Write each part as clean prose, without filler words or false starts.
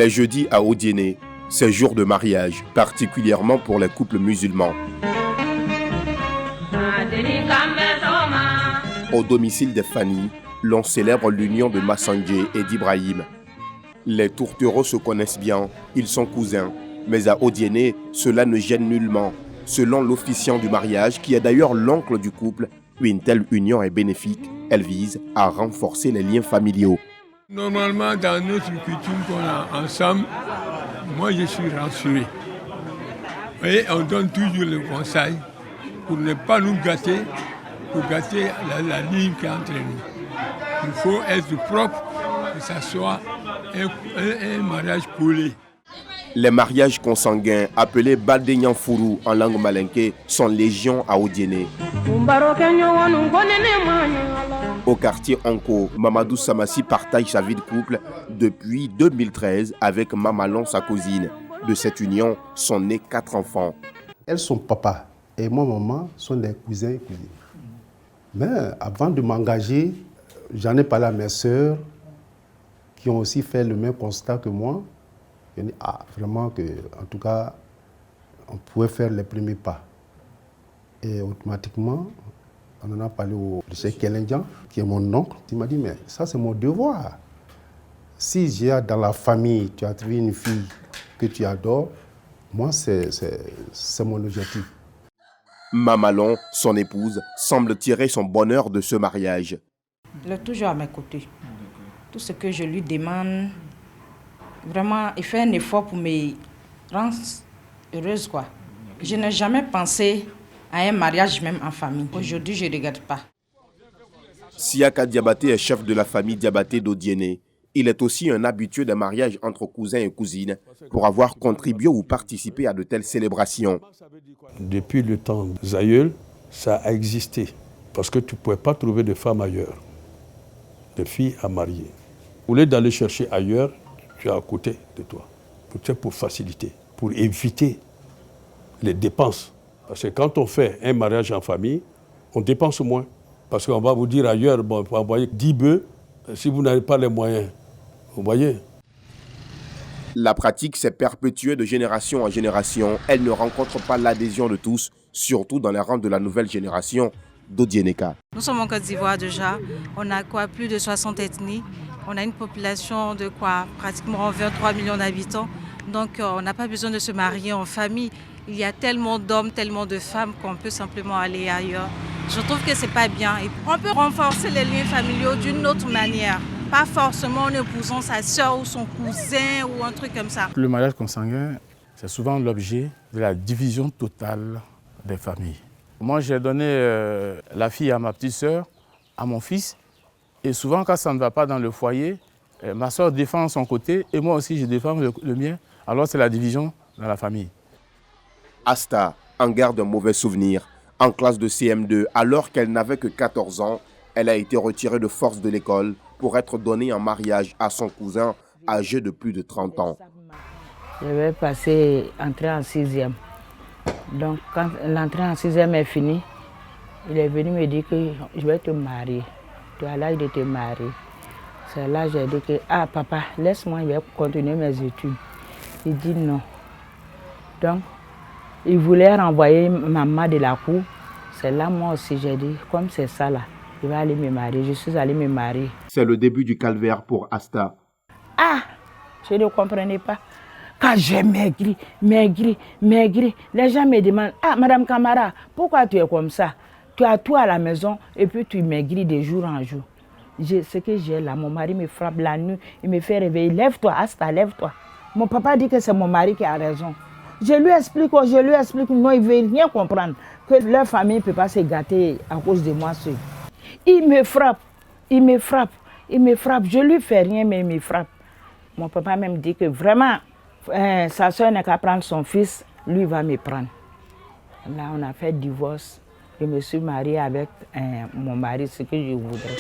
Les jeudis à Odiéné, c'est jour de mariage, particulièrement pour les couples musulmans. Au domicile des Fanny, l'on célèbre l'union de Massandjé et d'Ibrahim. Les tourtereaux se connaissent bien, ils sont cousins. Mais à Odiéné, cela ne gêne nullement. Selon l'officiant du mariage, qui est d'ailleurs l'oncle du couple, une telle union est bénéfique. Elle vise à renforcer les liens familiaux. Normalement, dans notre culture qu'on a ensemble, moi je suis rassuré. Et on donne toujours le conseil pour ne pas nous gâter, pour gâter la ligne qui est entre nous. Il faut être propre, que ça soit un mariage collé. Les mariages consanguins, appelés Badegnan-Fourou en langue malinké, sont légion à Odiéné. Au quartier Onko, Mamadou Samassi partage sa vie de couple depuis 2013 avec Mamalon, sa cousine. De cette union sont nés 4 enfants. Elles sont papa et moi, maman, sont des cousins et cousines. Mais avant de m'engager, j'en ai parlé à mes sœurs qui ont aussi fait le même constat que moi. Je dis, vraiment que, en tout cas, on pouvait faire les premiers pas. Et automatiquement, on en a parlé au Cheikh Kelendjan, qui est mon oncle. Il m'a dit, mais ça c'est mon devoir. Si j'ai dans la famille, tu as trouvé une fille que tu adores, moi c'est mon objectif. Mamalon, son épouse, semble tirer son bonheur de ce mariage. Il est toujours à mes côtés. Tout ce que je lui demande, vraiment, il fait un effort pour me rendre heureuse, quoi. Je n'ai jamais pensé à un mariage même en famille. Aujourd'hui, je ne regrette pas. Siaka Diabaté est chef de la famille Diabaté d'Odiéné. Il est aussi un habitué des mariages entre cousins et cousines pour avoir contribué ou participé à de telles célébrations. Depuis le temps des aïeuls, ça a existé. Parce que tu ne pouvais pas trouver de femmes ailleurs, de filles à marier. Au lieu d'aller chercher ailleurs, tu es à côté de toi. Pour faciliter, pour éviter les dépenses. Parce que quand on fait un mariage en famille, on dépense moins. Parce qu'on va vous dire ailleurs, bon, on va envoyer 10 bœufs si vous n'avez pas les moyens. Vous voyez? La pratique s'est perpétuée de génération en génération. Elle ne rencontre pas l'adhésion de tous, surtout dans les rangs de la nouvelle génération d'Odiénéka. Nous sommes en Côte d'Ivoire déjà. On a plus de 60 ethnies. On a une population de pratiquement 23 millions d'habitants. Donc on n'a pas besoin de se marier en famille. Il y a tellement d'hommes, tellement de femmes qu'on peut simplement aller ailleurs. Je trouve que c'est pas bien. Et on peut renforcer les liens familiaux d'une autre manière. Pas forcément en épousant sa soeur ou son cousin ou un truc comme ça. Le mariage consanguin, c'est souvent l'objet de la division totale des familles. Moi, j'ai donné la fille à ma petite soeur, à mon fils. Et souvent, quand ça ne va pas dans le foyer, ma soeur défend son côté et moi aussi, je défends le mien. Alors, c'est la division dans la famille. Asta en garde un mauvais souvenir. En classe de CM2, alors qu'elle n'avait que 14 ans, elle a été retirée de force de l'école pour être donnée en mariage à son cousin âgé de plus de 30 ans. Je vais entrer en 6e. Donc, quand l'entrée en 6e est finie, il est venu me dire que je vais te marier. Tu as l'âge de te marier. C'est là que j'ai dit que, papa, laisse-moi, je vais continuer mes études. Il dit non. Donc, il voulait renvoyer maman de la cour. C'est là, moi aussi, j'ai dit, comme c'est ça là, je vais aller me marier. Je suis allée me marier. C'est le début du calvaire pour Asta. Je ne comprenais pas. Quand j'ai maigri, les gens me demandent, Madame Camara, pourquoi tu es comme ça? Tu as tout à la maison et puis tu maigris de jour en jour. Ce que j'ai là, mon mari me frappe la nuit, il me fait réveiller. Lève-toi, Asta, lève-toi. Mon papa dit que c'est mon mari qui a raison. Je lui explique, non, il ne veut rien comprendre. Que leur famille ne peut pas se gâter à cause de moi seul. Il me frappe. Je ne lui fais rien, mais il me frappe. Mon papa même dit que vraiment, sa soeur n'a qu'à prendre son fils, lui va me prendre. Là, on a fait divorce. Je me suis mariée avec mon mari, ce que je voudrais.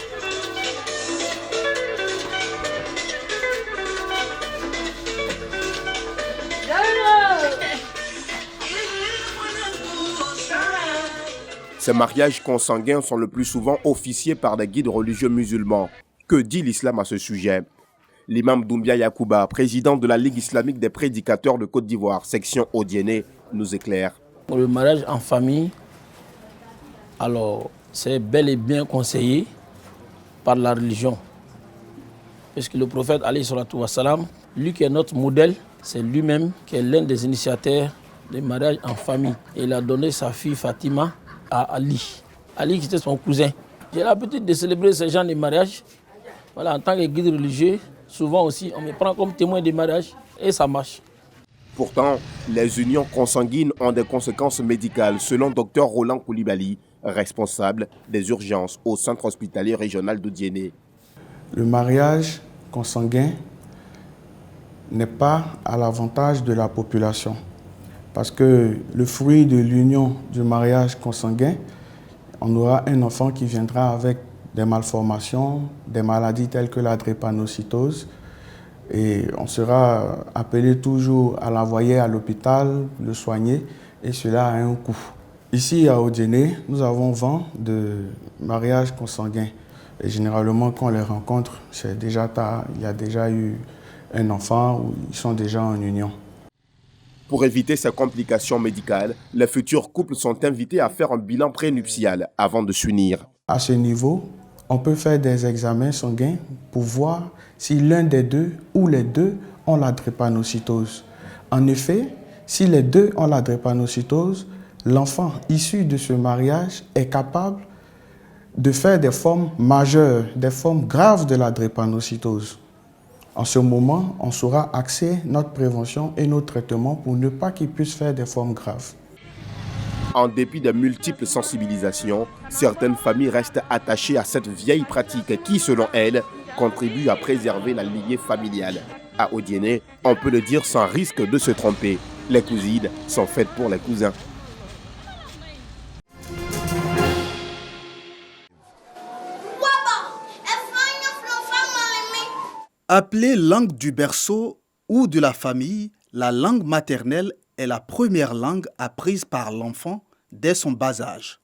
Ces mariages consanguins sont le plus souvent officiés par des guides religieux musulmans. Que dit l'islam à ce sujet? L'imam Doumbia Yakouba, président de la Ligue islamique des prédicateurs de Côte d'Ivoire, section Odiéné, nous éclaire. Le mariage en famille, alors c'est bel et bien conseillé par la religion. Puisque le prophète alayhi salatu wassalam, lui qui est notre modèle, c'est lui-même qui est l'un des initiateurs des mariages en famille. Et il a donné sa fille Fatima à Ali. Ali qui était son cousin. J'ai l'habitude de célébrer ce genre de mariage. Voilà, en tant que guide religieux, souvent aussi, on me prend comme témoin des mariages et ça marche. Pourtant, les unions consanguines ont des conséquences médicales, selon Dr Roland Koulibaly, responsable des urgences au centre hospitalier régional d'Odiéné. Le mariage consanguin n'est pas à l'avantage de la population parce que le fruit de l'union du mariage consanguin, on aura un enfant qui viendra avec des malformations, des maladies telles que la drépanocytose et on sera appelé toujours à l'envoyer à l'hôpital, le soigner et cela a un coût. Ici à Odiéné, nous avons vent de mariages consanguins. Et généralement, quand on les rencontre, c'est déjà tard, il y a déjà eu un enfant ou ils sont déjà en union. Pour éviter ces complications médicales, les futurs couples sont invités à faire un bilan prénuptial avant de s'unir. À ce niveau, on peut faire des examens sanguins pour voir si l'un des deux ou les deux ont la drépanocytose. En effet, si les deux ont la drépanocytose, l'enfant issu de ce mariage est capable de faire des formes majeures, des formes graves de la drépanocytose. En ce moment, on saura axer notre prévention et nos traitements pour ne pas qu'ils puissent faire des formes graves. En dépit de multiples sensibilisations, certaines familles restent attachées à cette vieille pratique qui, selon elles, contribue à préserver la lignée familiale. À Odiéné, on peut le dire sans risque de se tromper. Les cousines sont faites pour les cousins. Appelée langue du berceau ou de la famille, la langue maternelle est la première langue apprise par l'enfant dès son bas âge.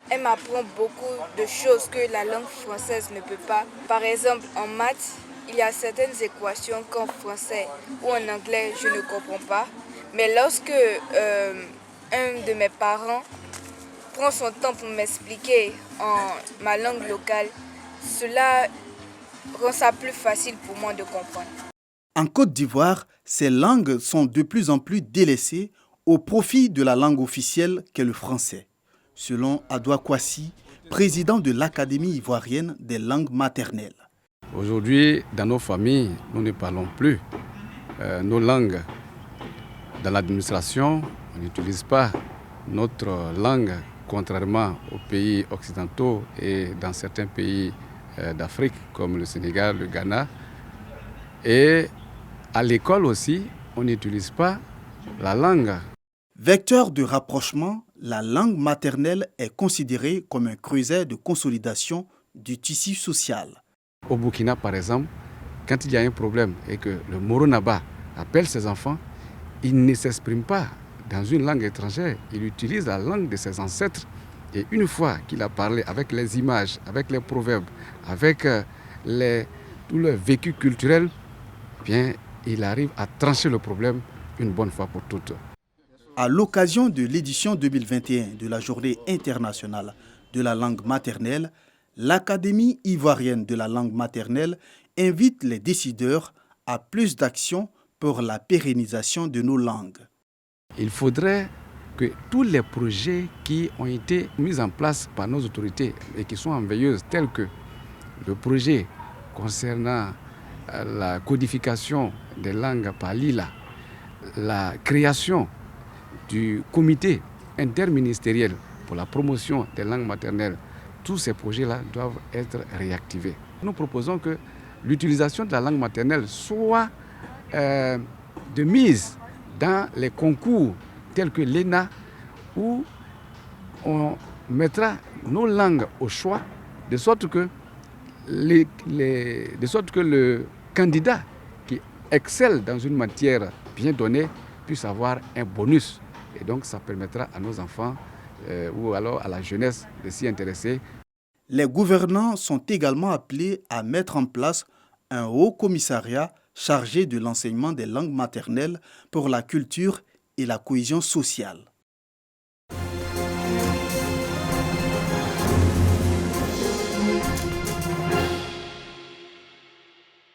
Elle m'apprend beaucoup de choses que la langue française ne peut pas. Par exemple, en maths, il y a certaines équations qu'en français ou en anglais, je ne comprends pas. Mais lorsque un de mes parents prend son temps pour m'expliquer en ma langue locale, cela rend ça plus facile pour moi de comprendre. En Côte d'Ivoire, ces langues sont de plus en plus délaissées au profit de la langue officielle qu'est le français. Selon Adoua Kwasi, président de l'Académie ivoirienne des langues maternelles. Aujourd'hui, dans nos familles, nous ne parlons plus nos langues. Dans l'administration, on n'utilise pas notre langue, contrairement aux pays occidentaux et dans certains pays d'Afrique, comme le Sénégal, le Ghana. Et à l'école aussi, on n'utilise pas la langue. Vecteur de rapprochement, la langue maternelle est considérée comme un creuset de consolidation du tissu social. Au Burkina, par exemple, quand il y a un problème et que le Moronaba appelle ses enfants, il ne s'exprime pas dans une langue étrangère, il utilise la langue de ses ancêtres. Et une fois qu'il a parlé avec les images, avec les proverbes, avec tout le vécu culturel, bien, il arrive à trancher le problème une bonne fois pour toutes. À l'occasion de l'édition 2021 de la Journée internationale de la langue maternelle, l'Académie ivoirienne de la langue maternelle invite les décideurs à plus d'actions pour la pérennisation de nos langues. Il faudrait que tous les projets qui ont été mis en place par nos autorités et qui sont en veilleuse, tels que le projet concernant la codification des langues par l'ILA, la création du comité interministériel pour la promotion des langues maternelles, tous ces projets-là doivent être réactivés. Nous proposons que l'utilisation de la langue maternelle soit de mise dans les concours tels que l'ENA, où on mettra nos langues au choix, de sorte que le candidat qui excelle dans une matière bien donnée puisse avoir un bonus. Et donc ça permettra à nos enfants ou alors à la jeunesse de s'y intéresser. Les gouvernants sont également appelés à mettre en place un haut commissariat chargé de l'enseignement des langues maternelles pour la culture et la cohésion sociale.